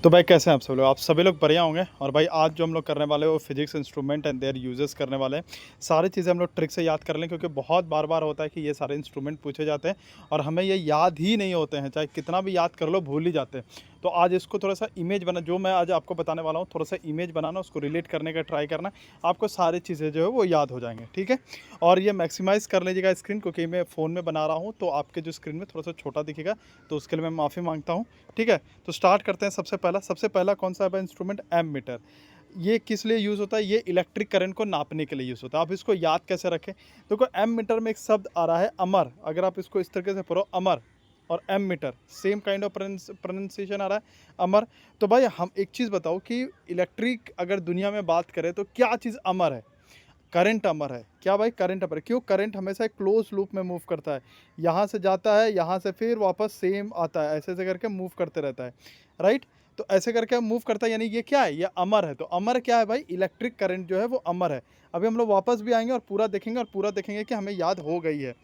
तो भाई कैसे हैं आप सब लोग? आप सभी लोग बढ़िया होंगे। और भाई आज जो हम लोग करने वाले हैं वो physics instrument and there uses करने वाले हैं। सारी चीज़ें हम लोग ट्रिक से याद कर लें, क्योंकि बहुत बार बार होता है कि ये सारे इंस्ट्रूमेंट पूछे जाते हैं और हमें ये याद ही नहीं होते हैं, चाहे कितना भी याद कर लो भूल ही जाते हैं। तो आज इसको थोड़ा सा इमेज बना, जो मैं आज आपको बताने वाला हूँ थोड़ा सा इमेज बनाना, उसको रिलेट करने का ट्राई करना, आपको सारी चीज़ें जो है वो याद हो जाएंगे। ठीक है। और ये मैक्सिमाइज़ कर लीजिएगा स्क्रीन, क्योंकि मैं फ़ोन में बना रहा हूँ तो आपके जो स्क्रीन में थोड़ा सा छोटा दिखेगा, तो उसके लिए मैं माफ़ी मांगता हूँ। ठीक है। तो स्टार्ट करते हैं। सबसे पहला कौन सा है इंस्ट्रूमेंट? एमीटर। ये किस लिए यूज़ होता है? ये इलेक्ट्रिक करंट को नापने के लिए यूज़ होता है। आप इसको याद कैसे रखें? देखो, एमीटर में एक शब्द आ रहा है अमर। अगर आप इसको इस तरीके से पढ़ो, अमर और ammeter same kind of pronunciation आ रहा है, अमर। तो भाई हम एक चीज़ बताओ कि इलेक्ट्रिक अगर दुनिया में बात करें तो क्या चीज़ अमर है? करंट अमर है। क्या भाई? करंट अमर है। क्यों? करंट हमेशा एक क्लोज लूप में मूव करता है। यहाँ से जाता है, यहाँ से फिर वापस सेम आता है, ऐसे ऐसे करके मूव करते रहता है। राइट। तो ऐसे करके मूव करता है, यानी ये क्या है? ये अमर है। तो अमर क्या है भाई? इलेक्ट्रिक करंट जो है वो अमर है। अभी हम लोग वापस भी आएंगे और पूरा देखेंगे, और पूरा देखेंगे कि हमें याद हो गई है।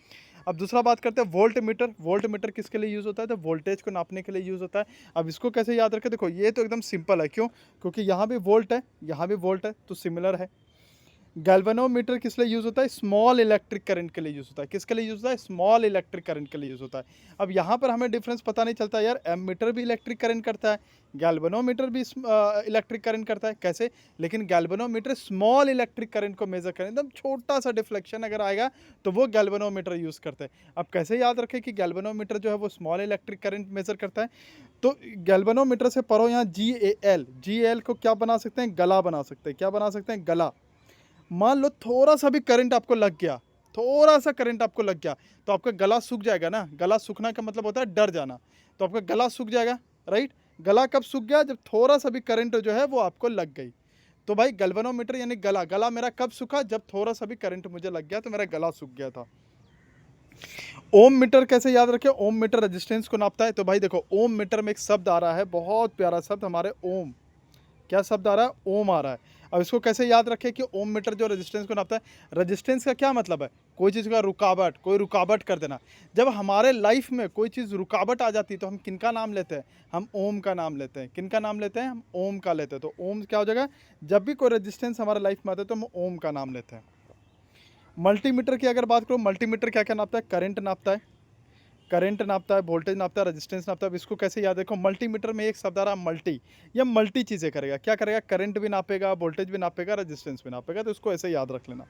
अब दूसरा बात करते हैं वोल्ट मीटर। वोल्ट मीटर किसके लिए यूज़ होता है? तो वोल्टेज को नापने के लिए यूज़ होता है। अब इसको कैसे याद रखें? देखो, ये तो एकदम सिंपल है। क्यों? क्योंकि यहाँ भी वोल्ट है, यहाँ भी वोल्ट है, तो सिमिलर है। गैल्वेनोमीटर किस लिए यूज़ होता है? स्मॉल इलेक्ट्रिक करंट के लिए यूज़ होता है। किसके लिए यूज़ होता है? स्मॉल इलेक्ट्रिक करंट के लिए यूज़ होता है। अब यहाँ पर हमें डिफरेंस पता नहीं चलता यार, एमीटर भी इलेक्ट्रिक करंट करता है, गैल्वेनोमीटर भी इलेक्ट्रिक करंट करता है, कैसे? लेकिन गैल्वेनोमीटर स्मॉल इलेक्ट्रिक करंट को मेजर करें, एकदम छोटा सा डिफ्लेक्शन अगर आएगा तो वो गैल्वेनोमीटर यूज़ करते हैं। अब कैसे याद रखें कि गैल्वेनोमीटर जो है वो स्मॉल इलेक्ट्रिक करंट मेजर करता है? तो गैल्वेनोमीटर से पढ़ो यहाँ जी ए एल को क्या बना सकते हैं? गला बना सकते हैं। क्या बना सकते हैं? गला। मान लो थोड़ा सा भी करंट आपको लग गया, थोड़ा सा करंट आपको लग गया, तो आपका गला सूख जाएगा ना। गला सूखना का मतलब होता है डर जाना। तो आपका गला सूख जाएगा। राइट। गला कब सूख गया? जब थोड़ा सा भी करंट जो है वो आपको लग गई। तो भाई गैल्वेनोमीटर यानी गला। गला मेरा कब सूखा? जब थोड़ा सा भी करंट मुझे लग गया तो मेरा गला सूख गया था। ओम मीटर कैसे याद रखें? ओम मीटर रेजिस्टेंस को नापता है। तो भाई देखो, ओम मीटर में एक शब्द आ रहा है, बहुत प्यारा शब्द हमारे, ओम। क्या शब्द आ रहा है? ओम आ रहा है। अब इसको कैसे याद रखें कि ओम मीटर जो रेजिस्टेंस को नापता है? रेजिस्टेंस का क्या मतलब है? कोई चीज़ का रुकावट, कोई रुकावट कर देना। जब हमारे लाइफ में कोई चीज़ रुकावट आ जाती है तो हम किनका नाम लेते हैं? हम ओम का नाम लेते हैं। किनका नाम लेते हैं? हम ओम का लेते हैं। तो ओम क्या हो जाएगा? जब भी कोई रेजिस्टेंस हमारे लाइफ में आता है तो हम ओम का नाम लेते हैं। मल्टीमीटर की अगर बात करो, मल्टीमीटर क्या क्या नापता है? करंट नापता है, करंट नापता है, वोल्टेज नापता है, रेजिस्टेंस नापता है। अब इसको कैसे याद रखो? मल्टीमीटर में एक शब्द आ रहा है मल्टी। ये मल्टी चीज़ें करेगा। क्या करेगा? करंट भी नापेगा, वोल्टेज भी नापेगा, रेजिस्टेंस भी नापेगा। तो इसको ऐसे याद रख लेना।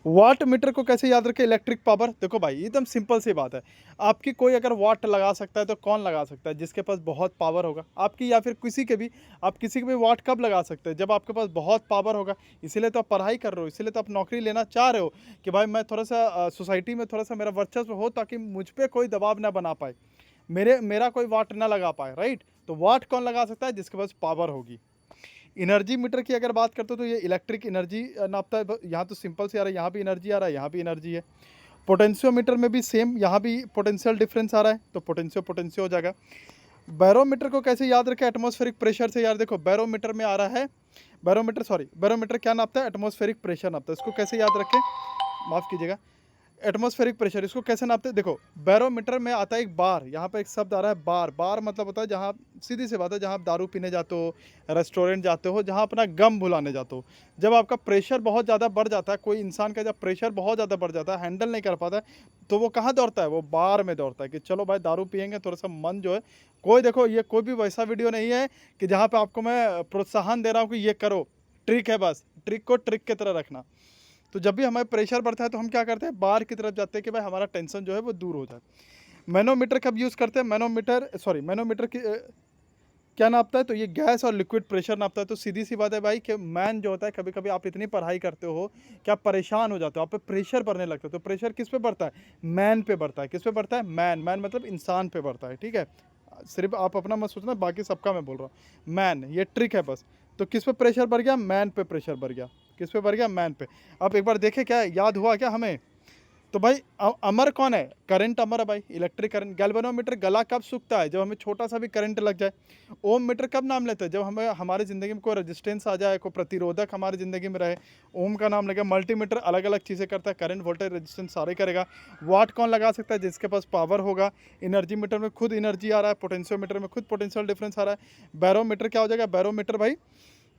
वाट मीटर को कैसे याद रखें? Electric power. देखो भाई, एकदम सिंपल सी बात है। आपकी कोई अगर वाट लगा सकता है तो कौन लगा सकता है? जिसके पास बहुत पावर होगा आपकी, या फिर किसी के भी। आप किसी के भी वाट कब लगा सकते हैं? जब आपके पास बहुत पावर होगा। इसीलिए तो आप पढ़ाई कर रहे हो, इसीलिए तो आप नौकरी लेना चाह रहे हो कि भाई मैं थोड़ा सा सोसाइटी में थोड़ा सा मेरा वर्चस्व हो, ताकि मुझ पर कोई दबाव ना बना पाए, मेरा कोई वाट ना लगा पाए। राइट। तो वाट कौन लगा सकता है? जिसके पास पावर होगी। एनर्जी मीटर की अगर बात करते हो तो ये इलेक्ट्रिक एनर्जी नापता है। यहाँ तो सिंपल से आ रहा है, यहाँ भी एनर्जी आ रहा है, यहाँ भी एनर्जी है। पोटेंशियोमीटर में भी सेम, यहाँ भी पोटेंशियल डिफरेंस आ रहा है, तो पोटेंशियो पोटेंशियो हो जाएगा। बैरोमीटर को कैसे याद रखें? एटमॉस्फेरिक प्रेशर से। यार देखो, बैरोमीटर में आ रहा है, बैरोमीटर क्या नापता है? एटमॉस्फेरिक प्रेशर नापता है। इसको कैसे याद रखें? माफ़ कीजिएगा, एटमॉस्फेरिक प्रेशर। इसको कैसे नापते हैं? देखो, बैरोमीटर में आता है एक बार, यहाँ पे एक शब्द आ रहा है बार। बार मतलब होता है जहाँ, सीधी सी बात है, जहाँ आप दारू पीने जाते हो, रेस्टोरेंट जाते हो, जहाँ अपना गम भुलाने जाते हो। जब आपका प्रेशर बहुत ज़्यादा बढ़ जाता है, कोई इंसान का जब प्रेशर बहुत ज़्यादा बढ़ जाता है, हैंडल नहीं कर पाता है, तो वो कहाँ दौड़ता है? वो बार में दौड़ता है कि चलो भाई दारू पियेंगे, थोड़ा सा मन जो है। कोई देखो, ये कोई भी वैसा वीडियो नहीं है कि जहाँ पर आपको मैं प्रोत्साहन दे रहा हूँ कि ये करो। ट्रिक है, बस ट्रिक को ट्रिक की तरह रखना। तो जब भी हमें प्रेशर बढ़ता है तो हम क्या करते हैं? बार की तरफ जाते हैं कि भाई हमारा टेंशन जो है वो दूर हो जाए। मैनोमीटर कब यूज़ करते हैं? मैनोमीटर की क्या नापता है? तो ये गैस और लिक्विड प्रेशर नापता है। तो सीधी सी बात है भाई कि मैन जो होता है, कभी कभी आप इतनी पढ़ाई करते हो कि आप परेशान हो जाते हो, आप पे प्रेशर बढ़ने लगता है। तो प्रेशर किस पे बढ़ता है? मैन पे बढ़ता है। किस पे बढ़ता है? मैन। मैन मतलब इंसान पे बढ़ता है। ठीक है। सिर्फ आप अपना मत सोचना, बाकी सबका मैं बोल रहा हूँ। मैन, ये ट्रिक है बस। तो किस पे प्रेशर बढ़ गया? मैन पे प्रेशर बढ़ गया। किस पे बढ़ गया? मैन पे। अब एक बार देखें, क्या याद हुआ क्या हमें? तो भाई अमर कौन है? करंट अमर है भाई, इलेक्ट्रिक करंट। गैल्वेनोमीटर गला कब सूखता है? जब हमें छोटा सा भी करंट लग जाए। ओम मीटर कब नाम लेते हैं? जब हमें हमारी ज़िंदगी में कोई रेजिस्टेंस आ जाए, कोई प्रतिरोधक हमारी ज़िंदगी में रहे, ओम का नाम लेगा। मल्टीमीटर अलग अलग चीज़ें करता है, करंट, वोल्टेज, रेजिस्टेंस सारे करेगा। वाट कौन लगा सकता है? जिसके पास पावर होगा। एनर्जी मीटर में खुद एनर्जी आ रहा है, पोटेंशियोमीटर में खुद पोटेंशियल डिफरेंस आ रहा है। बैरोमीटर क्या हो जाएगा? बैरोमीटर भाई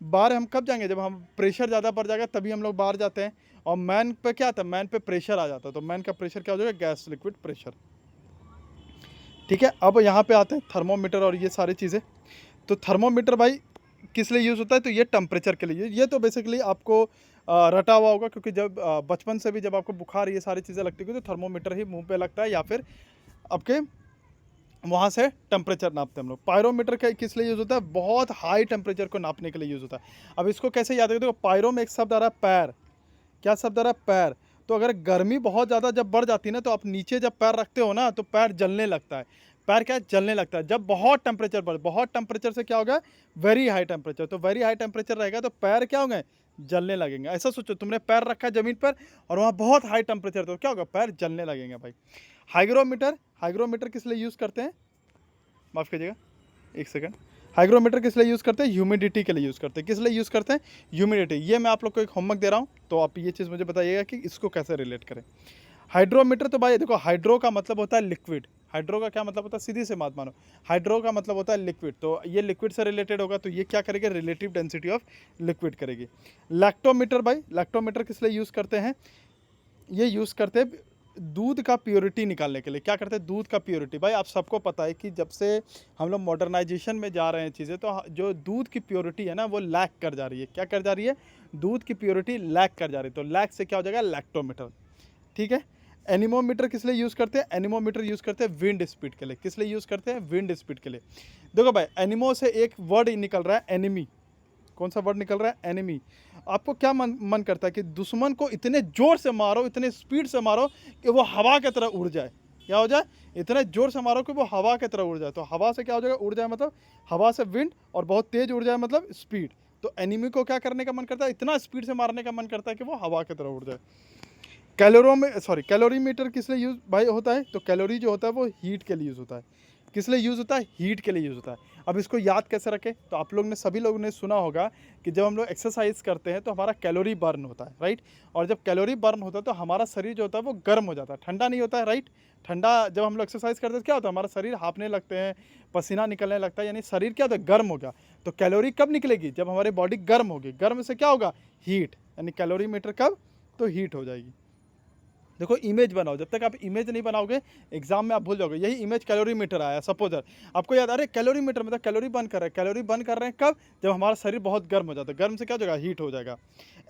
बाहर हम कब जाएंगे? जब हम प्रेशर ज़्यादा बढ़ जाएगा तभी हम लोग बाहर जाते हैं। और मैन पे क्या आता है? मैन पे प्रेशर आ जाता है। तो मैन का प्रेशर क्या हो जाएगा? Gas liquid pressure. ठीक है, अब यहाँ पे आते हैं थर्मोमीटर और ये सारी चीज़ें। तो थर्मोमीटर भाई किस लिए यूज़ होता है? तो ये टेम्परेचर के लिए। ये तो बेसिकली आपको रटा हुआ होगा, क्योंकि जब बचपन से भी जब आपको बुखार ये सारी चीज़ें लगती है तो थर्मोमीटर ही मुंह पे लगता है, या फिर आपके वहाँ से टेम्परेचर नापते हैं हम लोग। पायरोमीटर का किस लिए यूज़ होता है? बहुत हाई टेम्परेचर को नापने के लिए यूज़ होता है। अब इसको कैसे याद रखते हो? पायरो में एक शब्द आ रहा है पैर। क्या शब्द आ रहा है? पैर। तो अगर गर्मी बहुत ज़्यादा जब बढ़ जाती है ना, तो आप नीचे जब पैर रखते हो ना, तो पैर जलने लगता है। पैर क्या है? जलने लगता है। जब बहुत टेम्परेचर बढ़े, बहुत टेम्परेचर से क्या होगा? Very high temperature. तो वेरी हाई टेम्परेचर रहेगा तो पैर क्या होंगे? जलने लगेंगे। ऐसा सोचो, तुमने पैर रखा है ज़मीन पर और वहाँ बहुत हाई टेम्परेचर, तो क्या होगा? पैर जलने लगेंगे भाई। हाइग्रोमीटर, हाइग्रोमीटर किस लिए यूज़ करते हैं? माफ़ कीजिएगा, एक सेकंड। हाइग्रोमीटर किस लिए यूज़ करते हैं? ह्यूमिडिटी के लिए यूज़ करते हैं। किस लिए यूज़ करते हैं? ह्यूमिडिटी। ये मैं आप लोग को एक होमवर्क दे रहा हूँ, तो आप ये चीज़ मुझे बताइएगा कि इसको कैसे रिलेट करें। हाइड्रोमीटर, तो भाई देखो, हाइड्रो का मतलब होता है लिक्विड। हाइड्रो का क्या मतलब होता है? सीधी से बात मानो, हाइड्रो का मतलब होता है लिक्विड। तो ये लिक्विड से रिलेटेड होगा, तो ये क्या करेगी? रिलेटिव डेंसिटी ऑफ लिक्विड करेगी। लैक्टोमीटर, भाई लैक्टोमीटर किस लिए यूज़ करते हैं? ये यूज़ करते हैं दूध का प्योरिटी निकालने के लिए। क्या करते हैं? दूध का प्योरिटी। भाई आप सबको पता है कि जब से हम लोग मॉडर्नाइजेशन में जा रहे हैं चीज़ें, तो जो दूध की प्योरिटी है ना, वो लैक कर जा रही है। क्या कर जा रही है? दूध की प्योरिटी लैक कर जा रही है। तो लैक से क्या हो जाएगा? लैक्टोमीटर। ठीक है। एनीमोमीटर किस लिए यूज़ करते हैं? एनीमोमीटर यूज़ करते हैं विंड स्पीड के लिए। किस लिए यूज़ करते हैं? विंड स्पीड के लिए। देखो भाई, एनिमो से एक वर्ड निकल रहा है, एनिमी। कौन सा वर्ड निकल रहा है? एनिमी। आपको क्या मन करता है कि दुश्मन को इतने जोर से मारो, इतने स्पीड से मारो कि वो हवा की तरह उड़ जाए। क्या हो जाए? इतने जोर से मारो कि वो हवा की तरह उड़ जाए। तो हवा से क्या हो जाएगा? उड़ जाए मतलब हवा से विंड, और बहुत तेज उड़ जाए मतलब स्पीड। तो एनिमी को क्या करने का मन करता है? इतना स्पीड से मारने का मन करता है कि वो हवा की तरह उड़ जाए। कैलोरीमीटर किस लिए यूज़ भाई होता है? तो कैलोरी जो होता है वो हीट के लिए यूज़ होता है। किस लिए यूज़ होता है? हीट के लिए यूज़ होता है। अब इसको याद कैसे रखें? तो आप लोग ने, सभी लोगों ने सुना होगा कि जब हम लोग एक्सरसाइज करते हैं तो हमारा कैलोरी बर्न होता है, राइट। और जब कैलोरी बर्न होता है तो हमारा शरीर जो होता है वो गर्म हो जाता है, ठंडा नहीं होता है, राइट। ठंडा, जब हम लोग एक्सरसाइज करते हैं तो क्या होता है? हमारा शरीर हाँफने लगते हैं, पसीना निकलने लगता है, यानी शरीर क्या होता है? गर्म हो गया। तो कैलोरी कब निकलेगी? जब हमारी बॉडी गर्म होगी। गर्म से क्या होगा? हीट, यानी कैलोरी मीटर कब? तो हीट हो जाएगी। देखो, इमेज बनाओ। जब तक आप इमेज नहीं बनाओगे एग्जाम में आप भूल जाओगे। यही इमेज कैलोरी मीटर आया, सपोजर आपको याद, अरे कैलोरी मीटर मतलब कैलोरी बर्न कर रहे हैं। कैलोरी बर्न कर रहे हैं कब? जब हमारा शरीर बहुत गर्म हो जाता है। गर्म से क्या हो जाएगा? हीट हो जाएगा।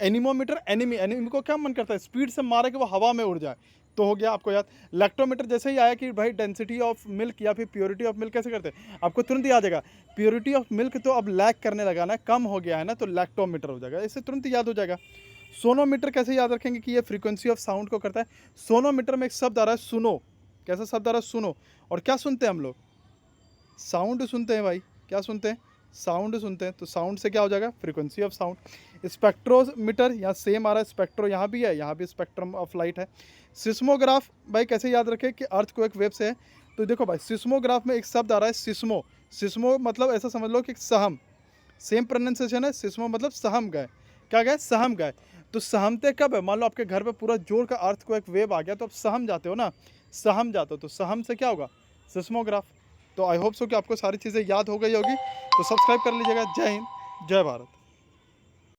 एनीमोमीटर, एनिमी, एनिमी को क्या मन करता है? स्पीड से मारे कि वो हवा में उड़ जाए। तो हो गया आपको याद। लैक्टोमीटर जैसे ही आया कि भाई डेंसिटी ऑफ मिल्क या फिर प्योरिटी ऑफ मिल्क कैसे करते हैं, आपको तुरंत याद आएगा। प्योरिटी ऑफ मिल्क तो अब लैक करने लगा ना, कम हो गया है ना, तो लैक्टोमीटर हो जाएगा। इससे तुरंत याद हो जाएगा। सोनोमीटर कैसे याद रखेंगे कि ये फ्रीक्वेंसी ऑफ साउंड को करता है? सोनोमीटर में एक शब्द आ रहा है सुनो। कैसा शब्द आ रहा है? सुनो। और क्या सुनते हैं हम लोग? साउंड सुनते हैं भाई। क्या सुनते हैं? साउंड सुनते हैं। तो साउंड से क्या हो जाएगा? Frequency of sound. स्पेक्ट्रोमीटर, यहाँ सेम आ रहा है, स्पेक्ट्रो यहाँ भी है, यहाँ भी स्पेक्ट्रम ऑफ लाइट है। सिस्मोग्राफ भाई कैसे याद रखें कि अर्थ को एक वेव से है? तो देखो भाई, सिस्मोग्राफ में एक शब्द आ रहा है सिस्मो। सिस्मो मतलब ऐसा समझ लो कि सहम, सेम प्रोनाउंसिएशन है। सिस्मो मतलब सहम गए। क्या गए? सहम गए। तो सहमते कब है? मान लो आपके घर पे पूरा जोर का अर्थ को एक वेव आ गया, तो आप सहम जाते हो ना, सहम जाते हो। तो सहम से क्या होगा? सिस्मोग्राफ। तो आई होप सो कि आपको सारी चीज़ें याद हो गई होगी। तो सब्सक्राइब कर लीजिएगा। जय हिंद, जय भारत।